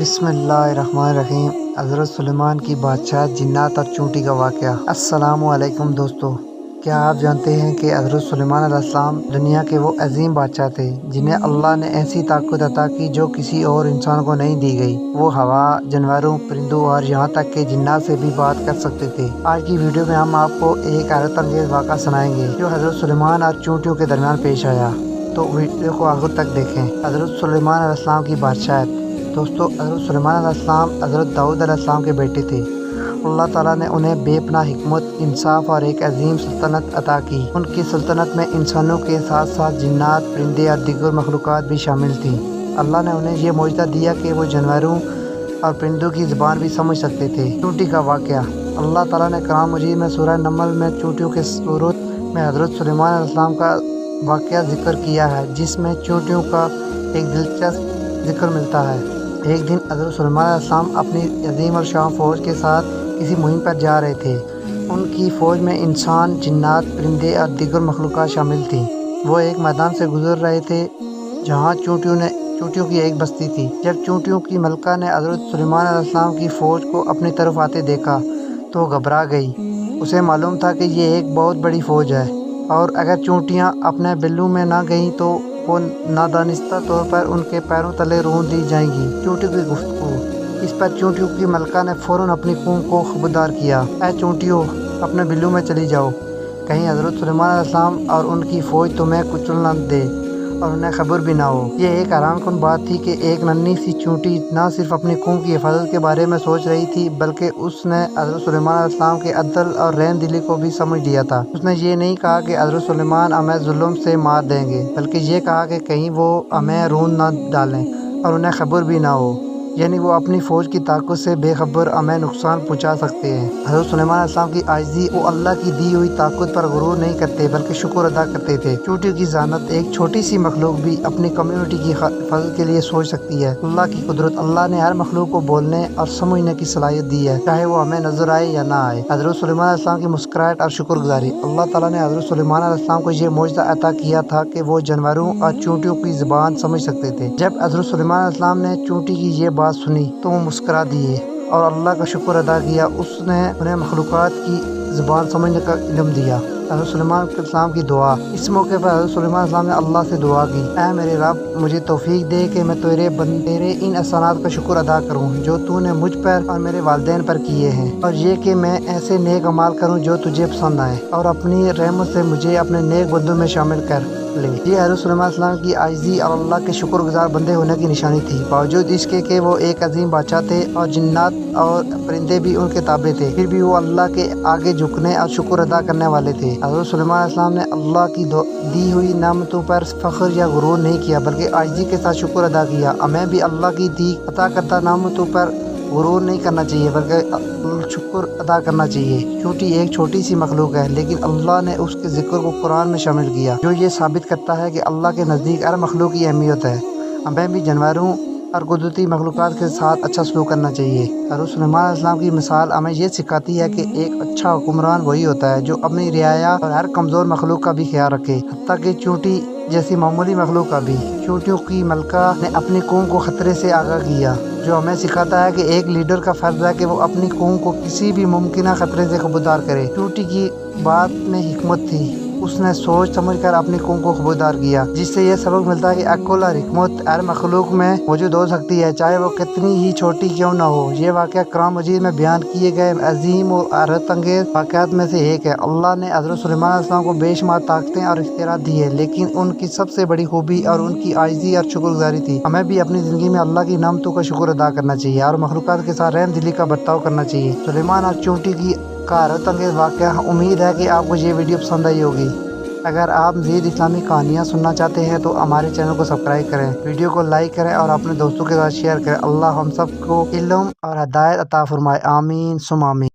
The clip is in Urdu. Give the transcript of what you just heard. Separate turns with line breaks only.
بسم اللہ الرحمن الرحیم۔ حضرت سلیمان کی بادشاہت، جنات اور چونٹی کا واقعہ۔ السلام علیکم دوستو، کیا آپ جانتے ہیں کہ حضرت سلیمان علیہ السلام دنیا کے وہ عظیم بادشاہ تھے جنہیں اللہ نے ایسی طاقت عطا کی جو کسی اور انسان کو نہیں دی گئی۔ وہ ہوا، جانوروں، پرندوں اور یہاں تک کہ جنات سے بھی بات کر سکتے تھے۔ آج کی ویڈیو میں ہم آپ کو ایک حیرت انگیز واقعہ سنائیں گے جو حضرت سلیمان اور چونٹیوں کے درمیان پیش آیا، تو ویڈیو کو آخر تک دیکھیں۔ حضرت سلیمان علیہ السلام کی بادشاہت۔ دوستو، حضرت سلیمان علیہ السلام حضرت داؤد علیہ السلام کے بیٹے تھے۔ اللہ تعالیٰ نے انہیں بے پناہ حکمت، انصاف اور ایک عظیم سلطنت عطا کی۔ ان کی سلطنت میں انسانوں کے ساتھ ساتھ جنات، پرندے اور دیگر مخلوقات بھی شامل تھیں۔ اللہ نے انہیں یہ معجزہ دیا کہ وہ جانوروں اور پرندوں کی زبان بھی سمجھ سکتے تھے۔ چونٹی کا واقعہ۔ اللہ تعالیٰ نے قرآن مجید میں سورہ نمل میں چونٹیوں کے صورت میں حضرت سلیمان علیہ السلام کا واقعہ ذکر کیا ہے، جس میں چونٹیوں کا ایک دلچسپ ذکر ملتا ہے۔ ایک دن حضرت سلیمان علیہ السلام اپنی عظیم الشان فوج کے ساتھ کسی مہم پر جا رہے تھے۔ ان کی فوج میں انسان، جنات، پرندے اور دیگر مخلوقات شامل تھیں۔ وہ ایک میدان سے گزر رہے تھے جہاں چونٹیوں کی ایک بستی تھی۔ جب چونٹیوں کی ملکہ نے حضرت سلیمان علیہ السلام کی فوج کو اپنی طرف آتے دیکھا تو وہ گھبرا گئی۔ اسے معلوم تھا کہ یہ ایک بہت بڑی فوج ہے اور اگر چونٹیاں اپنے بلوں میں نہ گئیں تو وہ نادانستہ طور پر ان کے پیروں تلے رون دی جائیں گی۔ چونٹیوں کی گفتگو۔ اس پر چونٹیوں کی ملکہ نے فوراً اپنی قوم کو خبردار کیا، اے چونٹیوں، اپنے بلوں میں چلی جاؤ، کہیں حضرت سلیمان علیہ السلام اور ان کی فوج تمہیں کچل نہ دے اور انہیں خبر بھی نہ ہو۔ یہ ایک حیران کن بات تھی کہ ایک ننھی سی چونٹی نہ صرف اپنی قوم کی حفاظت کے بارے میں سوچ رہی تھی بلکہ اس نے حضرت سلیمان علیہ السلام کے عدل اور رحم دلی کو بھی سمجھ لیا تھا۔ اس نے یہ نہیں کہا کہ حضرت سلیمان ہمیں ظلم سے مار دیں گے، بلکہ یہ کہا کہ کہیں وہ ہمیں رون نہ ڈالیں اور انہیں خبر بھی نہ ہو، یعنی وہ اپنی فوج کی طاقت سے بے خبر ہمیں نقصان پہنچا سکتے ہیں۔ حضرت سلیمان علیہ السلام کی عاجزی۔ وہ اللہ کی دی ہوئی طاقت پر غرور نہیں کرتے بلکہ شکر ادا کرتے تھے۔ چونٹیوں کی ذہانت۔ ایک چھوٹی سی مخلوق بھی اپنی کمیونٹی کی حفاظت کے لیے سوچ سکتی ہے۔ اللہ کی قدرت۔ اللہ نے ہر مخلوق کو بولنے اور سمجھنے کی صلاحیت دی ہے، چاہے وہ ہمیں نظر آئے یا نہ آئے۔ حضرت سلیمان علیہ السلام کی مسکراہٹ اور شکر گزاری۔ اللہ تعالیٰ نے حضرت سلیمان علیہ السلام کو یہ معجزہ عطا کیا تھا کہ وہ جانوروں اور چونٹیوں کی زبان سمجھ سکتے تھے۔ جب حضرت سلیمان علیہ السلام نے چونٹی کی یہ بات سنی تو وہ مسکرا دیے اور اللہ کا شکر ادا کیا۔ اس نے انہیں مخلوقات کی زبان سمجھنے کا علم دیا۔ حضرت سلیمان علیہ السلام کی دعا۔ اس موقع پر حضرت سلیمان علیہ السلام نے اللہ سے دعا کی، اے میرے رب، مجھے توفیق دے کہ میں تیرے ان احسانات کا شکر ادا کروں جو تو نے مجھ پر اور میرے والدین پر کیے ہیں، اور یہ کہ میں ایسے نیک اعمال کروں جو تجھے پسند آئے، اور اپنی رحمت سے مجھے اپنے نیک بندوں میں شامل کر لے۔ یہ حضرت سلیمان علیہ السلام کی عاجزی اور اللہ کے شکر گزار بندے ہونے کی نشانی تھی۔ باوجود اس کے کہ وہ ایک عظیم بادشاہ تھے اور جنات اور پرندے بھی ان کے تابع تھے، پھر بھی وہ اللہ کے آگے جھکنے اور شکر ادا کرنے والے تھے۔ حضرت سلیمان علیہ السلام نے اللہ کی دی ہوئی نعمتوں پر فخر یا غرور نہیں کیا بلکہ عاجزی کے ساتھ شکر ادا کیا۔ ہمیں بھی اللہ کی دی عطا کردہ نعمتوں پر غرور نہیں کرنا چاہیے بلکہ شکر ادا کرنا چاہیے۔ چونٹی ایک چھوٹی سی مخلوق ہے لیکن اللہ نے اس کے ذکر کو قرآن میں شامل کیا، جو یہ ثابت کرتا ہے کہ اللہ کے نزدیک ہر مخلوق کی اہمیت ہے۔ ہمیں بھی جانوروں اور قدرتی مخلوقات کے ساتھ اچھا سلوک کرنا چاہیے۔ حضرت سلیمان علیہ السلام کی مثال ہمیں یہ سکھاتی ہے کہ ایک اچھا حکمران وہی ہوتا ہے جو اپنی رعایا اور ہر کمزور مخلوق کا بھی خیال رکھے، حتیٰ کہ چونٹی جیسی معمولی مخلوق کا بھی۔ چونٹیوں کی ملکہ نے اپنی قوم کو خطرے سے آگاہ کیا، جو ہمیں سکھاتا ہے کہ ایک لیڈر کا فرض ہے کہ وہ اپنی قوم کو کسی بھی ممکنہ خطرے سے خبردار کرے۔ چونٹی کی بات میں حکمت تھی۔ اس نے سوچ سمجھ کر اپنی قوم کو خبردار کیا، جس سے یہ سبق ملتا ہے کہ عقل اور حکمت ہر مخلوق میں موجود ہو سکتی ہے، چاہے وہ کتنی ہی چھوٹی کیوں نہ ہو۔ یہ واقعہ قرآن مجید میں بیان کیے گئے عظیم اور حیرت انگیز واقعات میں سے ایک ہے۔ اللہ نے حضرت سلیمان علیہ السلام کو بے شمار طاقتیں اور اختیارات دیے، لیکن ان کی سب سے بڑی خوبی اور ان کی عاجزی اور شکر گزاری تھی۔ ہمیں بھی اپنی زندگی میں اللہ کی نعمتوں کا شکر ادا کرنا چاہیے اور مخلوقات کے ساتھ رحم دلی کا برتاؤ کرنا چاہیے۔ سلیمان اور چونٹی کی حیرت انگیز واقعہ۔ امید ہے کہ آپ کو یہ ویڈیو پسند آئی ہوگی۔ اگر آپ مزید اسلامی کہانیاں سننا چاہتے ہیں تو ہمارے چینل کو سبسکرائب کریں، ویڈیو کو لائک کریں اور اپنے دوستوں کے ساتھ شیئر کریں۔ اللہ ہم سب کو علم اور ہدایت عطا فرمائے۔ آمین ثم آمین۔